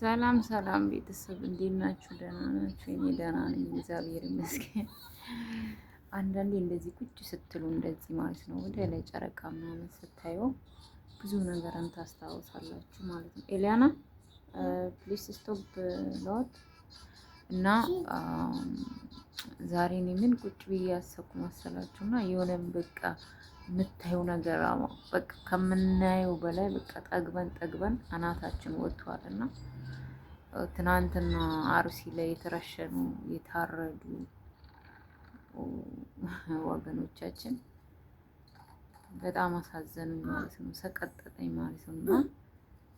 ሰላም ሰላም ቤተሰብ እንዴት ናችሁ? ደህና ናችሁ? እኔ ደህና ነኝ፣ እግዚአብሔር ይመስገን። አንዳንዴ እንደዚህ ቁጭ ስትሉ እንደዚህ ማለት ነው ወደ ላይ ጨረቃ ምናምን ስታዩ ብዙ ነገርን ታስታውሳላችሁ ማለት ነው። ኤሊያና ፕሊስ ስቶፕ ሎት እና ዛሬ እኔ ምን ቁጭ ብዬ ያሰብኩ መሰላችሁ እና የሆነም በቃ የምታየው ነገር በቃ ከምናየው በላይ በቃ ጠግበን አናታችን ወጥቷል እና ትናንትና አርሲ ላይ የተረሸኑ የታረዱ ወገኖቻችን በጣም አሳዘኑኝ ማለት ነው። ሰቀጠጠኝ ማለት ነው። እና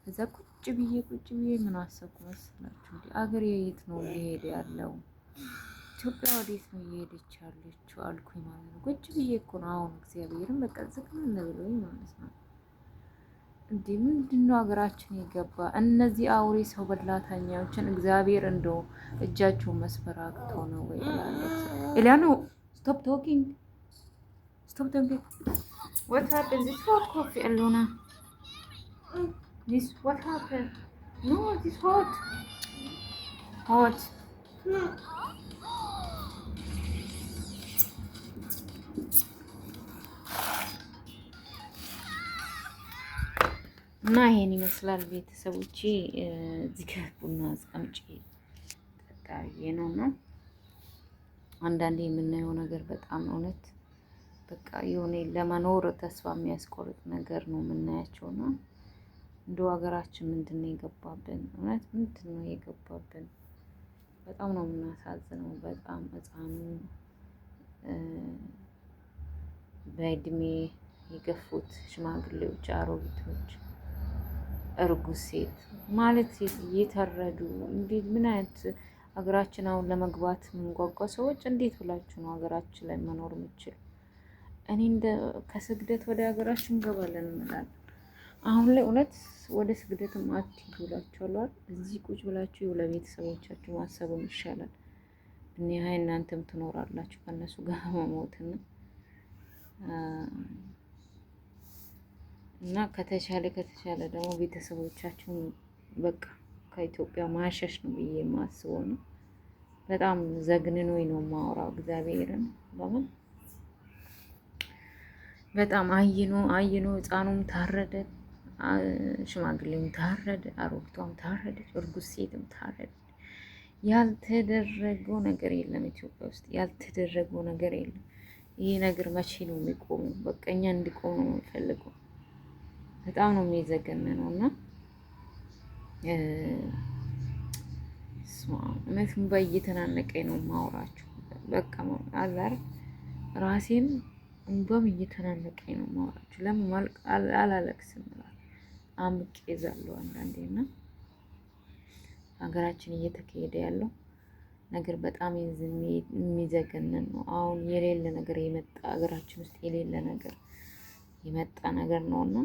እዛ ቁጭ ብዬ ምን አሰብኩ መሰላችሁ? እንዲ አገሬ የት ነው እየሄደ ያለው? ኢትዮጵያ ወዴት ነው እየሄደች ያለችው አልኩኝ ማለት ነው። ቁጭ ብዬ እኮ ነው አሁን እግዚአብሔርን በቃ ዝቅምን ብሎኝ ማለት ነው። እንዴ ምንድነው ሀገራችን የገባ እነዚህ አውሬ ሰው በላተኛዎችን እግዚአብሔር እንደው እጃቸውን መስበር አቅቶ ነው ወይ ያለች ኤሊያኖ ስቶፕ ቶኪንግ what happened this hot coffee alona this what happened no this hot እና ይሄን ይመስላል ቤተሰቦቼ። እዚህ ጋር ቡና አስቀምጪ ጠጣዬ ነውና አንዳንዴ የምናየው ነገር በጣም እውነት በቃ የሆነ ለመኖር ተስፋ የሚያስቆርጥ ነገር ነው የምናያቸውና እንደው ሀገራችን ምንድነው የገባብን? እውነት ምንድነው የገባብን? በጣም ነው የምናሳዝነው። በጣም ህፃኑ በእድሜ የገፉት ሽማግሌዎች፣ አሮጊቶች፣ እርጉዝ ሴት ማለት ሴት እየተረዱ እንዴት ምን አይነት ሀገራችን አሁን ለመግባት የምንጓጓ ሰዎች እንዴት ብላችሁ ነው ሀገራችን ላይ መኖር የምችል? እኔ እንደ ከስግደት ወደ ሀገራችን እንገባለን እንላለን። አሁን ላይ እውነት ወደ ስግደትም አትሂዱ እላችኋለሁ። እዚህ ቁጭ ብላችሁ ለቤተሰቦቻችሁ ማሰብም ይሻላል። እኔ እናንተም ትኖራላችሁ ከእነሱ ጋር መሞትና እና ከተቻለ ደግሞ ቤተሰቦቻችሁን በቃ ከኢትዮጵያ ማሸሽ ነው ብዬ የማስበው ነው። በጣም ዘግንኖኝ ነው የማወራው እግዚአብሔርን። ለምን በጣም አይኖ ህፃኑም ታረደ፣ ሽማግሌውም ታረደ፣ አሮጊቷም ታረደች፣ እርጉዝ ሴትም ታረደ። ያልተደረገው ነገር የለም ኢትዮጵያ ውስጥ ያልተደረገው ነገር የለም። ይሄ ነገር መቼ ነው የሚቆመው? በቃ እኛ እንዲቆም ነው የምፈልገው። በጣም ነው የሚዘገነነው እና እውነትም እየተናነቀኝ ነው የማወራችሁ። በቃ አላር ራሴን እንባም እየተናነቀኝ ነው የማወራችሁ። ለምን አላለቅስም እላለሁ፣ አምቄ ይዛለሁ አንዳንዴ እና ሀገራችን እየተካሄደ ያለው ነገር በጣም የሚዘገነን ነው። አሁን የሌለ ነገር የመጣ ሀገራችን ውስጥ የሌለ ነገር የመጣ ነገር ነውና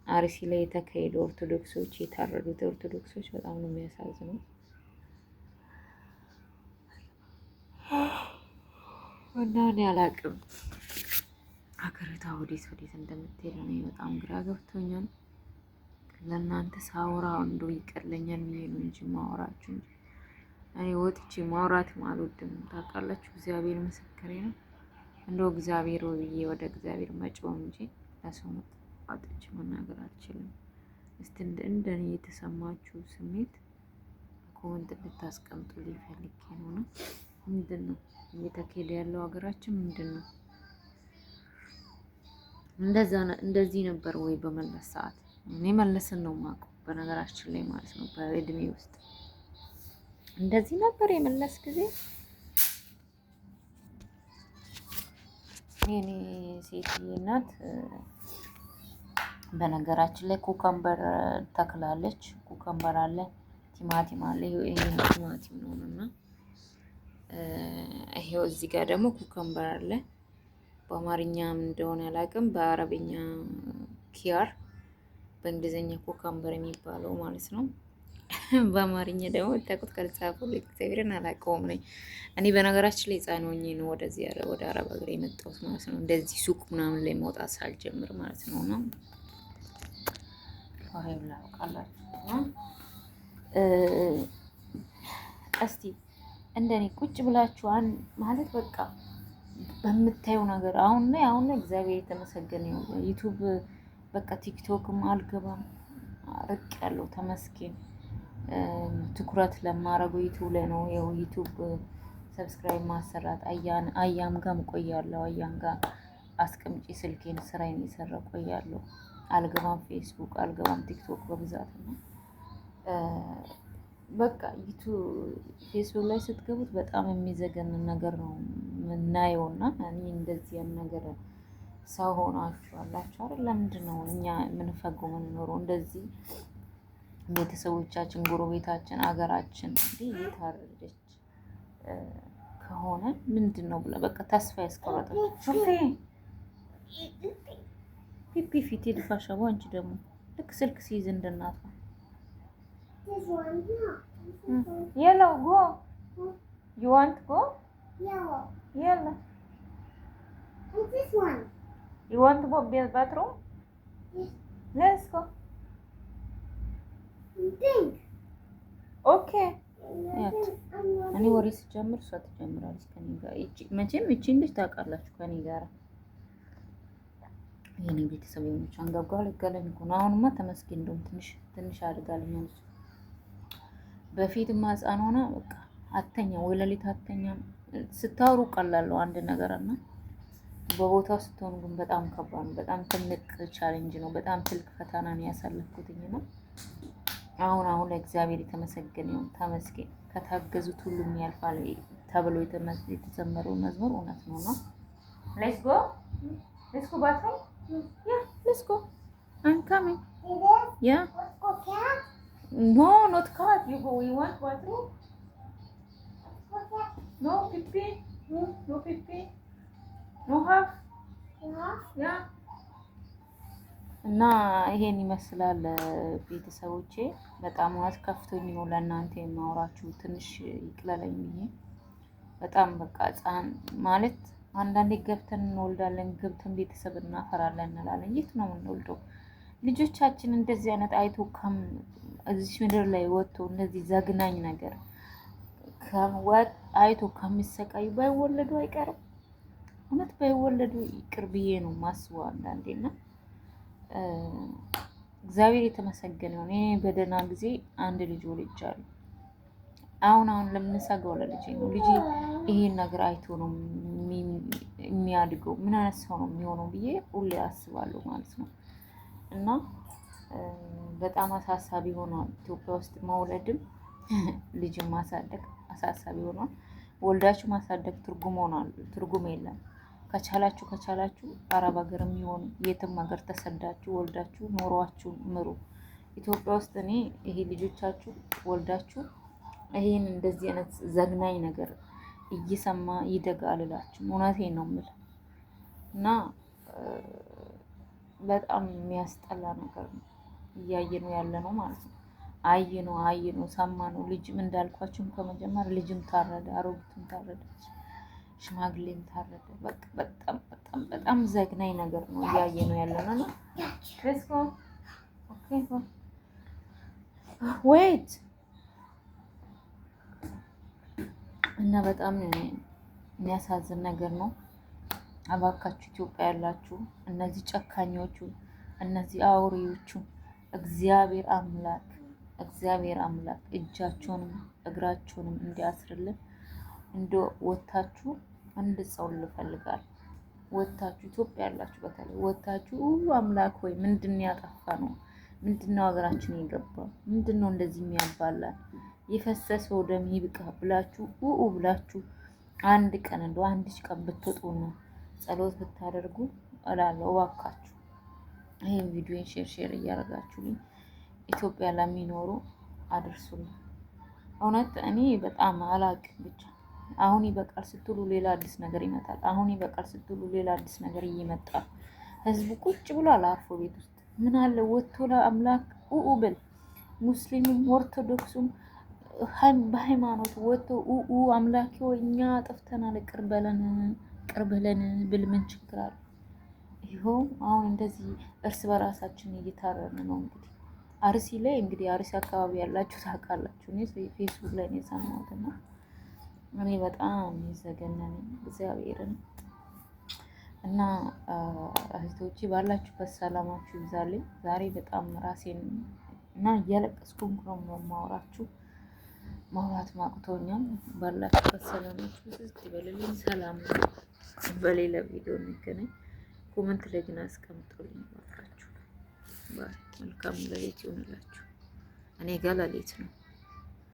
አርሲ ላይ የተካሄዱ ኦርቶዶክሶች የታረዱት ኦርቶዶክሶች በጣም ነው የሚያሳዝነው። እና እኔ አላቅም ሀገሪቷ ወዴት እንደምትሄድ ነው በጣም ግራ ገብቶኛል። ለእናንተ ሳውራ እንደው ይቀለኛል ብዬ ነው እንጂ ማውራችሁ እንጂ እኔ ወጥቼ ማውራትም አልወድም ታውቃላችሁ። እግዚአብሔር ምስክሬ ነው። እንደው እግዚአብሔር ብዬ ወደ እግዚአብሔር መጮህ እንጂ ለሰው ወጥቼ መናገር አልችልም። እስቲ እንደኔ የተሰማችሁ ስሜት ኮሜንት እንድታስቀምጡ ሊፈልግ ነው። ምንድን ነው እየተካሄደ ያለው ሀገራችን ምንድን ነው? እንደዚህ ነበር ወይ በመለስ ሰዓት? እኔ መለስን ነው የማውቀው በነገራችን ላይ ማለት ነው። በእድሜ ውስጥ እንደዚህ ነበር የመለስ ጊዜ። የኔ ሴትዬ እናት በነገራችን ላይ ኩከምበር ተክላለች። ኩከምበር አለ፣ ቲማቲም አለ። ይሄ ቲማቲም ነው እና ይሄው እዚህ ጋር ደግሞ ኩከምበር አለ። በአማርኛም እንደሆነ አላውቅም፣ በአረብኛ ኪያር፣ በእንግሊዝኛ ኩከምበር የሚባለው ማለት ነው። በአማርኛ ደግሞ ታውቁት ካልጻፉ እግዚአብሔርን አላውቀውም ነኝ እኔ። በነገራችን ላይ ሕፃን ሆኜ ነው ወደዚህ ወደ አረብ ሀገር የመጣሁት ማለት ነው። እንደዚህ ሱቅ ምናምን ላይ መውጣት ሳልጀምር ማለት ነው። እና እስቲ እንደኔ ቁጭ ብላችሁ ማለት በቃ በምታየው ነገር አሁን ላይ እግዚአብሔር የተመሰገነ ነው። ዩቲዩብ በቃ ቲክቶክም አልገባም ርቅ ያለው ተመስገን። ትኩረት ለማረገው ዩቲዩብ ላይ ነው። ያው ዩቲዩብ ሰብስክራይብ ማሰራት አያም ጋር ቆያለሁ። አያም ጋር አስቀምጪ ስልኬን ስራዬን እየሰራ ቆያለሁ። አልገባም ፌስቡክ አልገባም ቲክቶክ በብዛት ነው። በቃ ፌስቡክ ላይ ስትገቡት በጣም የሚዘገንን ነገር ነው የምናየውና እኔ እንደዚህ ያን ነገር ሰው ሆናችሁ አላችሁ አይደል? ለምንድን ነው እኛ የምንፈገው የምንኖረው እንደዚህ? ቤተሰቦቻችን፣ ጎረቤታችን፣ አገራችን እንዲህ እየታረደች ከሆነ ምንድን ነው ብለህ በቃ ተስፋ ያስቆረጠች ፒፒ ፊት ይድፋሻው። አንቺ ደግሞ ልክ ስልክ ሲይዝ እንደናቷ yellow go you want go yellow and this one you want to go bathroom let's go pink okay እኔ ወሬ ስጀምር እሷ ትጀምራለች ከኔ ጋር። መቼም እቺን ልጅ ታውቃላችሁ ከኔ ጋር የኔ ቤተሰብ የሆነች አንጋጓ ለጋለኝ እኮ ነው። አሁንማ ተመስገን እንደውም ትንሽ አድጋለች። በፊትማ ሕፃን ሆና በቃ አተኛም ወይ ሌሊት አተኛም። ስታወሩ ቀላለው አንድ ነገርና በቦታው ስትሆኑ ግን በጣም ከባድ ነው። በጣም ትልቅ ቻሌንጅ ነው። በጣም ትልቅ ፈተና ነው ያሳለፍኩትኝ ነው። አሁን እግዚአብሔር የተመሰገነ ይሁን ተመስገን። ከታገዙት ሁሉም ያልፋል ተብሎ የተዘመረው መዝሙር እውነት ነውና ሌትስ ጎ ባትሩም ሌትስ ጎ I'm coming yeah no not cat you go you want bathroom no pipi no half yeah እና ይሄን ይመስላል ቤተሰቦቼ። በጣም እውነት ከፍቶኝ ነው ለእናንተ የማወራችሁ ትንሽ ይቅለለኝ ብዬ። በጣም በቃ ሕፃን ማለት አንዳንዴ ገብተን እንወልዳለን፣ ገብተን ቤተሰብ እናፈራለን እንላለን። የት ነው የምንወልደው? ልጆቻችን እንደዚህ አይነት አይቶ እዚህ ምድር ላይ ወጥቶ እንደዚህ ዘግናኝ ነገር አይቶ ከሚሰቃዩ ባይወለዱ አይቀርም። እውነት ባይወለዱ ይቅር ብዬ ነው ማስበው አንዳንዴና እግዚአብሔር የተመሰገነ ነው። እኔ በደህና ጊዜ አንድ ልጅ ወልጃለሁ። አሁን ለምንሰጋው ለልጄ ነው። ልጄ ይሄን ነገር አይቶ ነው የሚያድገው። ምን አይነት ሰው ነው የሚሆነው ብዬ ሁሌ አስባለሁ ማለት ነው። እና በጣም አሳሳቢ ሆኗል። ኢትዮጵያ ውስጥ መውለድም ልጅን ማሳደግ አሳሳቢ ሆኗል። ወልዳችሁ ማሳደግ ትርጉም የለም። ከቻላችሁ አረብ ሀገር የሚሆን የትም ሀገር ተሰዳችሁ ወልዳችሁ ኖሯችሁ ምሩ። ኢትዮጵያ ውስጥ እኔ ይሄ ልጆቻችሁ ወልዳችሁ ይሄን እንደዚህ አይነት ዘግናኝ ነገር እየሰማ ይደጋ አልላችሁ። እውነቴን ነው የምልህ እና በጣም የሚያስጠላ ነገር ነው እያየነው ያለ ነው ማለት ነው። አየነው ሰማነው። ልጅም እንዳልኳችሁም ከመጀመር ልጅም ታረደ፣ አሮጊትም ታረደች፣ ሽማግሌም ታረደ። በቃ በጣም ዘግናኝ ነገር ነው እያየነው ያለነው ነው። ሌትስ ጎ ኦኬ ዌይት እና በጣም የሚያሳዝን ነገር ነው። አባካችሁ ኢትዮጵያ ያላችሁ እነዚህ ጨካኞቹ እነዚህ አውሬዎቹ እግዚአብሔር አምላክ እጃቸውንም እግራቸውንም እንዲያስርልን እንደ ወታችሁ እንድጸውል ይፈልጋል። ወታችሁ ኢትዮጵያ ያላችሁ በተለይ ወታችሁ አምላክ ሆይ ምንድነው ያጠፋ ነው? ምንድነው ሀገራችን የገባው? ምንድነው እንደዚህ የሚያባላል? የፈሰሰው ደም ይብቃ ብላችሁ አንድ ቀን እንደው አንድ ቀን ብትወጡ ነው ጸሎት ብታደርጉ እላለሁ። እባካችሁ ይሄን ቪዲዮን ሼር እያደረጋችሁልኝ ኢትዮጵያ ለሚኖሩ አድርሱልኝ። እውነት እኔ በጣም አላቅም ብቻ አሁን ይበቃል ስትሉ ሌላ አዲስ ነገር ይመጣል። አሁን ይበቃል ስትሉ ሌላ አዲስ ነገር ይመጣል። ህዝቡ ቁጭ ብሎ አላርፎ ቤት ውስጥ ምን አለ ወጥቶ ለአምላክ ብል ሙስሊሙም ኦርቶዶክሱም በሃይማኖት ወጥቶ አምላኪ ወይ እኛ ጠፍተናል ቅር በለን ብል ምን ችግር አለ? ይኸው አሁን እንደዚህ እርስ በራሳችን እየታረን ነው። እንግዲህ አርሲ ላይ እንግዲህ አርሲ አካባቢ ያላችሁ ታውቃላችሁ። እኔ ፌስቡክ ላይ ነው የሰማሁት እና እኔ በጣም የዘገነነኝ እግዚአብሔርን እና እህቶቼ ባላችሁበት ሰላማችሁ ይብዛልኝ። ዛሬ በጣም ራሴን እና እያለቀስኩ ነው የማወራችሁ። ማውራት ማቅቶኛል። ባላችሁበት ሰላማችሁ ዝዝ ይበልልኝ። ሰላም ነው። በሌላ ቪዲዮ እንገናኝ። ኮመንት ላይ ግን አስቀምጡልኝ ባካችሁ። መልካም ሌሊት ይሁንላችሁ። እኔ ጋር ሌሊት ነው።